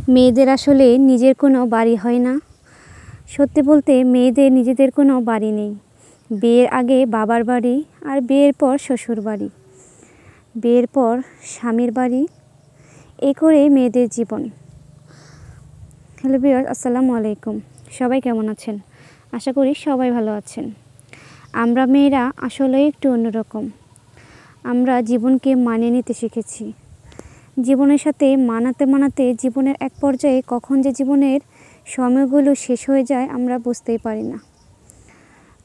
মেয়েদের আসলে নিজের কোনো বাড়ি হয় না। সত্যি বলতে মেয়েদের নিজেদের কোনো বাড়ি নেই। বিয়ের আগে বাবার বাড়ি, আর বিয়ের পর শ্বশুর বাড়ি, বিয়ের পর স্বামীর বাড়ি, এই করে মেয়েদের জীবন। হ্যালো ভিউয়ার্স, আসসালামু আলাইকুম। সবাই কেমন আছেন? আশা করি সবাই ভালো আছেন। আমরা মেয়েরা আসলে একটু অন্যরকম। আমরা জীবনকে মানিয়ে নিতে শিখেছি। জীবনের সাথে মানাতে জীবনের এক পর্যায়ে কখন যে জীবনের সময়গুলো শেষ হয়ে যায় আমরা বুঝতেই পারি না।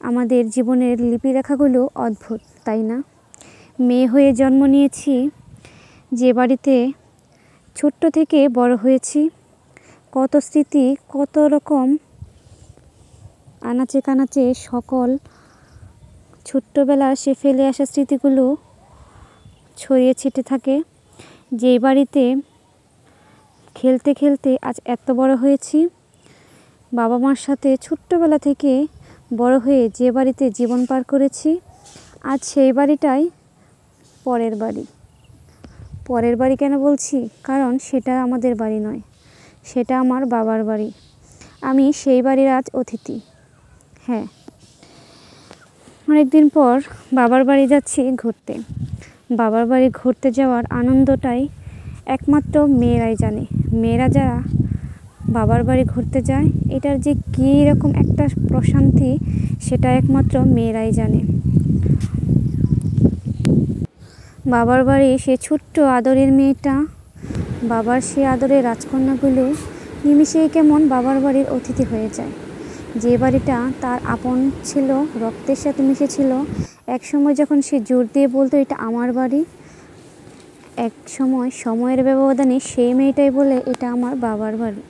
আমাদের জীবনের লিপিরেখাগুলো অদ্ভুত, তাই না? মেয়ে হয়ে জন্ম নিয়েছি যে বাড়িতে, ছোট্ট থেকে বড় হয়েছি, কত স্মৃতি, কত রকম আনাচে কানাচে সকল ছোট্টবেলার সে ফেলে আসা স্মৃতিগুলো ছড়িয়ে ছিটে থাকে। যে বাড়িতে খেলতে খেলতে আজ এত বড় হয়েছি, বাবা মার সাথে ছোট্টবেলা থেকে বড় হয়ে যে বাড়িতে জীবন পার করেছি, আজ সেই বাড়িটাই পরের বাড়ি। পরের বাড়ি কেন বলছি? কারণ সেটা আমাদের বাড়ি নয়, সেটা আমার বাবার বাড়ি। আমি সেই বাড়ির আজ অতিথি। হ্যাঁ, অনেকদিন পর বাবার বাড়ি যাচ্ছি ঘুরতে। বাবার বাড়ি ঘুরতে যাওয়ার আনন্দটাই একমাত্র মেয়েরাই জানে। মেয়েরা যারা বাবার বাড়ি ঘুরতে যায়, এটার যে কী রকম একটা প্রশান্তি, সেটা একমাত্র মেয়েরাই জানে। বাবার বাড়ি সে ছোট্ট আদরের মেয়েটা, বাবার সে আদরের রাজকন্যাগুলো নিমিষেই কেমন বাবার বাড়ির অতিথি হয়ে যায়। যে বাড়িটা তার আপন ছিল, রক্তের সাথে মিশেছিল, এক সময় যখন সে জোর দিয়ে বলতো এটা আমার বাড়ি, এক সময় সময়ের ব্যবধানে সেই মেয়েটাই বলে এটা আমার বাবার বাড়ি।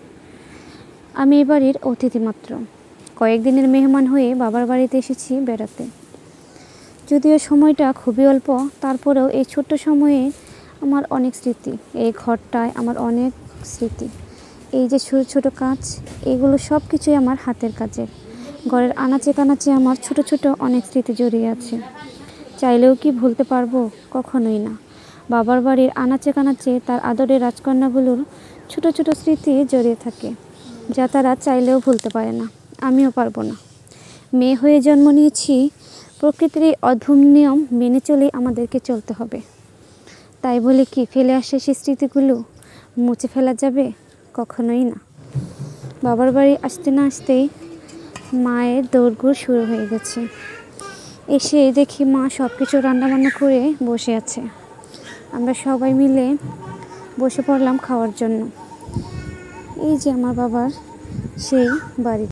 আমি এই বাড়ির অতিথি মাত্র, কয়েকদিনের মেহমান হয়ে বাবার বাড়িতে এসেছি বেড়াতে। যদিও সময়টা খুবই অল্প, তারপরেও এই ছোট্ট সময়ে আমার অনেক স্মৃতি। এই ঘরটায় আমার অনেক স্মৃতি। এই যে ছোটো ছোটো কাজ, এগুলো সব কিছুই আমার হাতের কাজের। ঘরের আনাচে কানাচে আমার ছোট ছোট অনেক স্মৃতি জড়িয়ে আছে। চাইলেও কি ভুলতে পারবো? কখনোই না। বাবার বাড়ির আনাচে কানাচে তার আদরের রাজকন্যাগুলোর ছোট ছোট স্মৃতি জড়িয়ে থাকে, যা তারা চাইলেও ভুলতে পারে না। আমিও পারবো না। মেয়ে হয়ে জন্ম নিয়েছি, প্রকৃতির এই অদ্ভুত নিয়ম মেনে চলেই আমাদেরকে চলতে হবে। তাই বলে কি ফেলে আসে সেই স্মৃতিগুলো মুছে ফেলা যাবে? কখনোই না। বাবার বাড়ি আসতে না আসতেই মায়ের দৌড়ঘুর শুরু হয়ে গেছে। এসে দেখি মা সব কিছু রান্নাবান্না করে বসে আছে। আমরা সবাই মিলে বসে পড়লাম খাওয়ার জন্য। এই যে আমার বাবার সেই বাড়িটা।